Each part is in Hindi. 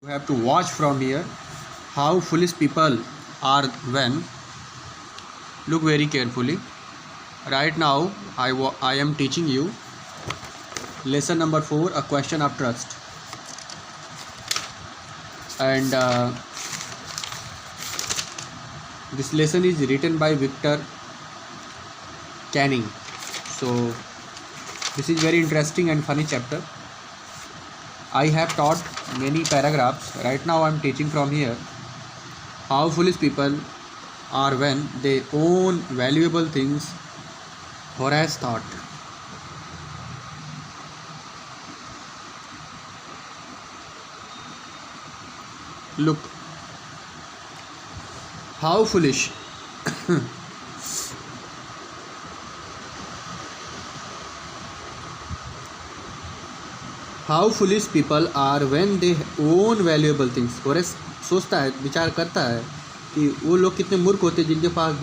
You have to watch from here how foolish people are when. Look very carefully. Right now, I am teaching you lesson number 4, a question of trust. And this lesson is written by Victor Canning. So, this is very interesting and funny chapter. I have taught many paragraphs. Right now I am teaching from here how foolish people are when they own valuable things. Horace thought. Look, how foolish. How foolish people are when they own valuable things. Horace सोचता है, विचार करता है कि वो लोग कितने मूर्ख होते हैं जिनके पास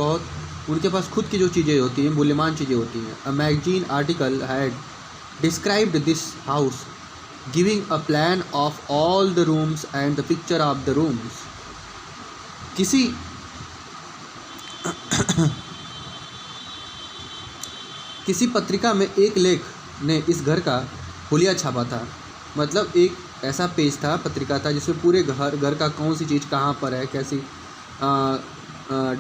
उनके पास खुद की जो चीज़ें होती हैं, मूल्यवान चीज़ें होती हैं। A magazine article had described this house giving a plan of all the rooms and the picture of the rooms. किसी पत्रिका में एक लेख ने इस घर का हुलिया छापा था। मतलब एक ऐसा पेज था, पत्रिका था, जिसमें पूरे घर का कौन सी चीज़ कहाँ पर है, कैसी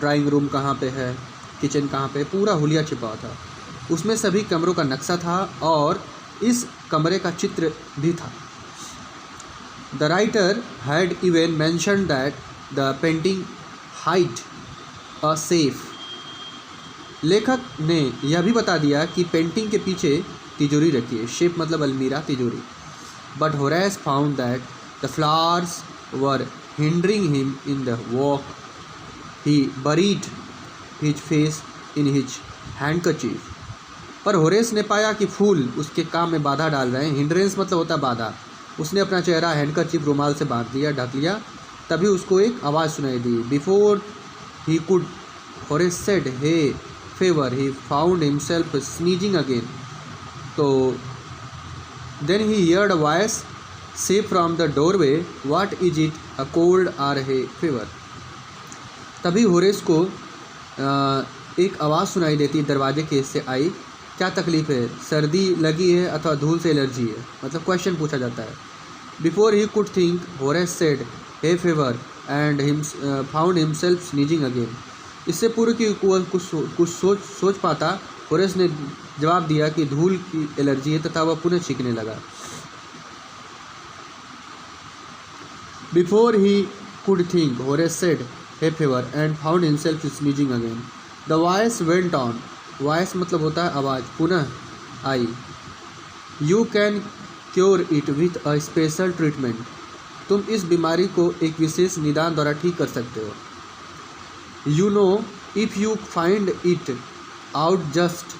ड्राइंग रूम कहाँ पे है, किचन कहाँ पे, पूरा हुलिया छिपा था। उसमें सभी कमरों का नक्शा था और इस कमरे का चित्र भी था। The writer had even mention that the painting hide a safe. लेखक ने यह भी बता दिया कि पेंटिंग के पीछे तिजोरी रखी है। शेप मतलब अलमीरा, तिजोरी। But Horace found that the flowers were hindering him in the walk. He buried his face in his handkerchief. पर होरेस ने पाया कि फूल उसके काम में बाधा डाल रहे हैं। हिंड्रेंस मतलब होता बाधा। उसने अपना चेहरा हैंडकरचीफ रुमाल से बांध दिया, ढक लिया। तभी उसको एक आवाज़ सुनाई दी। Before he could Horace said hey fever, he found himself sneezing again. तो then he heard a voice say from the doorway, what is it, a cold or hay fever. तभी होरेस को एक आवाज़ सुनाई देती दरवाजे के से आई। क्या तकलीफ़ है, सर्दी लगी है अथवा धूल से एलर्जी है, मतलब क्वेश्चन पूछा जाता है। Before he could think Horace said hey favour and found himself sneezing again. इससे पूर्व कि कुछ सोच पाता, होरेस ने जवाब दिया कि धूल की एलर्जी है तथा वह पुनः छींकने लगा। Before he could think Horace said hey favour and found himself sneezing again. The voice went on. Voice मतलब होता है आवाज़, पुनः आई। You can cure it with a special treatment. तुम इस बीमारी को एक विशेष निदान द्वारा ठीक कर सकते हो। You know if you find it out just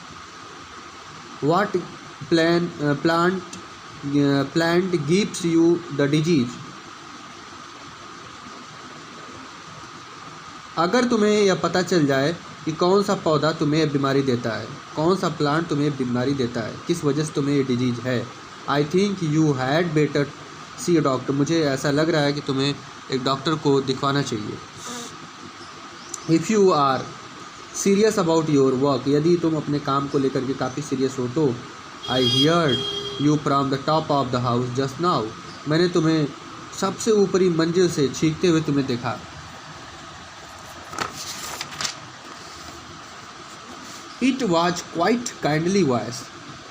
what plant gives you the disease। अगर तुम्हें यह पता चल जाए कि कौन सा पौधा तुम्हें बीमारी देता है, कौन सा प्लांट तुम्हें बीमारी देता है, किस वजह से तुम्हें ये डिजीज है। I think you had better C a doctor. मुझे ऐसा लग रहा है कि तुम्हें एक डॉक्टर को दिखवाना चाहिए। If you are serious about your work. यदि तुम अपने काम को लेकर के काफ़ी सीरियस हो तो आई heard you from the top of the house just now. मैंने तुम्हें सबसे ऊपरी मंजिल से छींकते हुए तुम्हें देखा। It was quite kindly voice.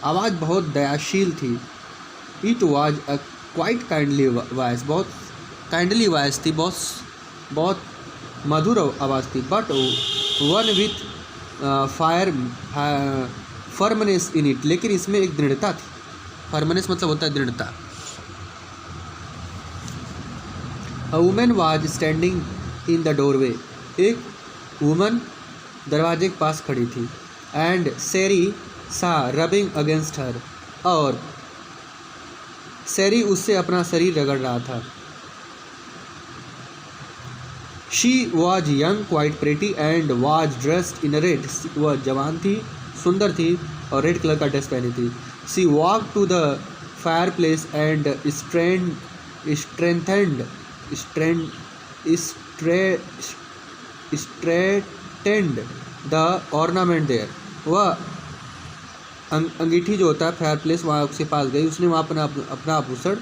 आवाज़ बहुत दयाशील थी। It was a quite kindly voice, बहुत काइंडली वॉइस थी, बहुत मधुर आवाज़ थी। But one with fire firmness in it. लेकिन इसमें एक दृढ़ता थी। फर्मनेस मतलब होता है दृढ़ता। A woman was standing in the doorway. एक वुमन दरवाजे के पास खड़ी थी। एंड सेरी सा रबिंग अगेंस्ट हर। और सेरी उससे अपना शरीर रगड़ रहा था। She was young, quite pretty and was dressed in red। वह जवान थी, सुंदर थी और रेड कलर का ड्रेस पहनी थी। She walked to the fireplace and strained strengthened straightened the ornament there। वह अंगीठी जो होता है फायर प्लेस वहाँ उसके पास गई, उसने वहाँ अपना आभूषण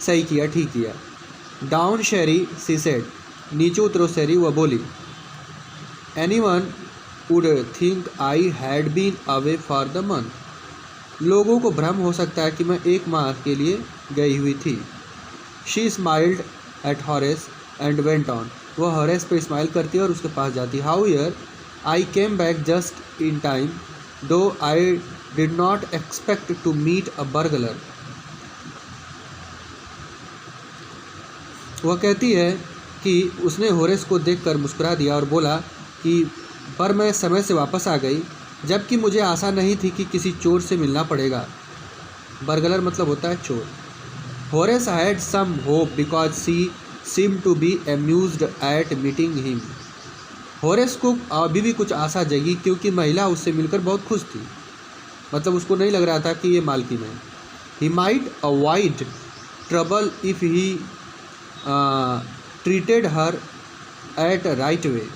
सही किया, ठीक किया। डाउन शेरी सी सेड, नीचे उतरो शेरी, वह बोली। Anyone would think I had been away for the month, लोगों को भ्रम हो सकता है कि मैं 1 माह के लिए गई हुई थी। She smiled at Horace and went on, वह हॉरेस पे स्माइल करती है और उसके पास जाती। However I came back just in time though I did not expect to meet a burglar. वह कहती है कि उसने होरेस को देखकर मुस्कुरा दिया और बोला कि पर मैं समय से वापस आ गई, जबकि मुझे आशा नहीं थी कि किसी चोर से मिलना पड़ेगा। बर्गलर मतलब होता है चोर। Horace had some hope because she seem to be amused at meeting him. Horace को अभी भी कुछ आशा जगी क्योंकि महिला उससे मिलकर बहुत खुश थी, मतलब उसको नहीं लग रहा था कि ये मालकिन है। He might avoid trouble if he treated her at right way.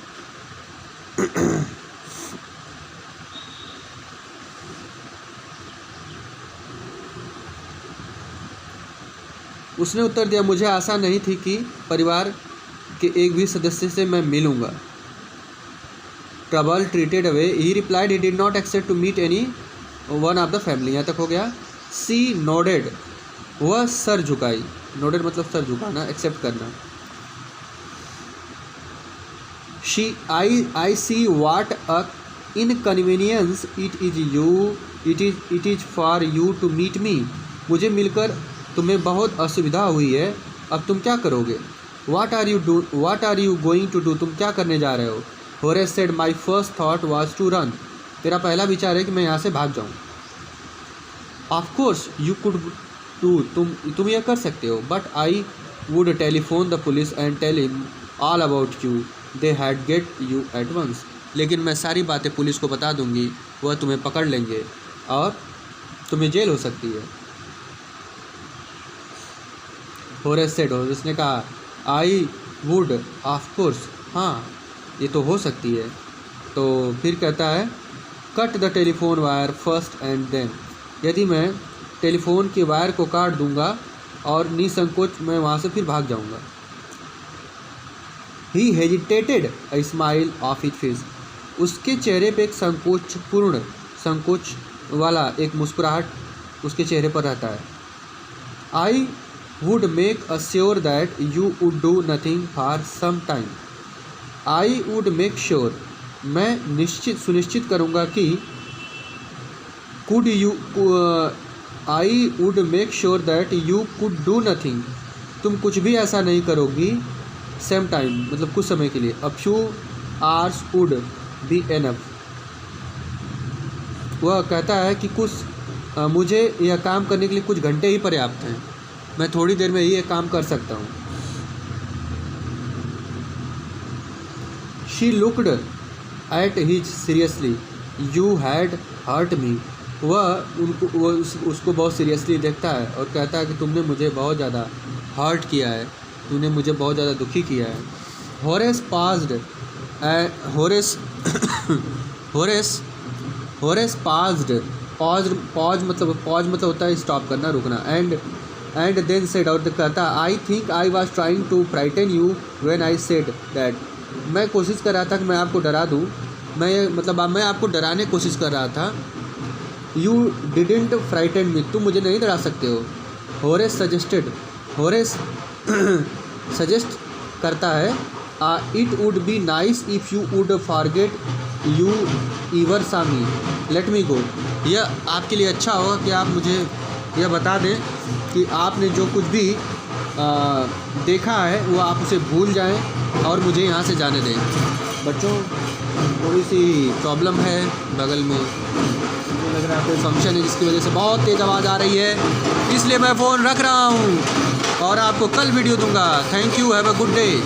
उसने उत्तर दिया, मुझे आशा नहीं थी कि परिवार के एक भी सदस्य से मैं मिलूंगा। Trouble treated away, he replied he did not accept to meet any one of the family. यहाँ तक हो गया। सी नोडेड, वह सर झुकाई। नोडेड मतलब सर झुकाना, एक्सेप्ट करना। She I see what a inconvenience it is for you to meet me. मुझे मिलकर तुम्हें बहुत असुविधा हुई है, अब तुम क्या करोगे? What are you going to do, तुम क्या करने जा रहे हो? Horace said my first thought was to run, तेरा पहला विचार है कि मैं यहाँ से भाग जाऊँ। Of course you could do, तुम यह कर सकते हो। But I would telephone the police and tell him all about you, they had get you at once. लेकिन मैं सारी बातें पुलिस को बता दूंगी, वह तुम्हें पकड़ लेंगे और तुम्हें जेल हो सकती है। होरेस सेड, होरेस ने कहा, आई वुड ऑफ कोर्स, हाँ ये तो हो सकती है। तो फिर कहता है, cut the telephone wire first and then, यदि मैं टेलीफोन के वायर को काट दूंगा और निसंकोच मैं वहाँ से फिर भाग जाऊंगा। He hesitated a smile of his face, उसके चेहरे पे एक संकोच वाला एक मुस्कुराहट उसके चेहरे पर रहता है। I would make sure that you would do nothing for some time. I would make sure, मैं सुनिश्चित करूँगा कि I would make sure that you could do nothing, तुम कुछ भी ऐसा नहीं करोगी। सेम टाइम मतलब कुछ समय के लिए। A few hours would be enough, वह कहता है कि मुझे यह काम करने के लिए कुछ घंटे ही पर्याप्त हैं, मैं थोड़ी देर में ही ये काम कर सकता हूँ। She looked at his seriously, you had hurt me, वह उसको बहुत सीरियसली देखता है और कहता है कि तुमने मुझे बहुत ज़्यादा हर्ट किया है, तूने मुझे बहुत ज़्यादा दुखी किया है। होरेस पाज्ड, होरेस पॉज मतलब होता है स्टॉप करना, रुकना। एंड देन सेड, और कहता, I think I was trying to frighten you when I said that, मैं कोशिश कर रहा था कि मैं आपको डरा दूँ, मैं आपको डराने की कोशिश कर रहा था। यू डिडेंट फ्राइटन मी, तुम मुझे नहीं डरा सकते हो। होरेस सजेस्ट करता है, it would be nice if you would forget you ever saw me, let me गो। यह आपके लिए अच्छा होगा कि आप मुझे यह बता दें कि आपने जो कुछ भी देखा है वो आप उसे भूल जाएं और मुझे यहाँ से जाने दें। बच्चों थोड़ी सी प्रॉब्लम है बगल में, मुझे लग रहा है कोई फंक्शन है जिसकी वजह से बहुत तेज़ आवाज़ आ रही है, इसलिए मैं फ़ोन रख रहा हूँ और आपको कल वीडियो दूंगा। Thank you, have a good day.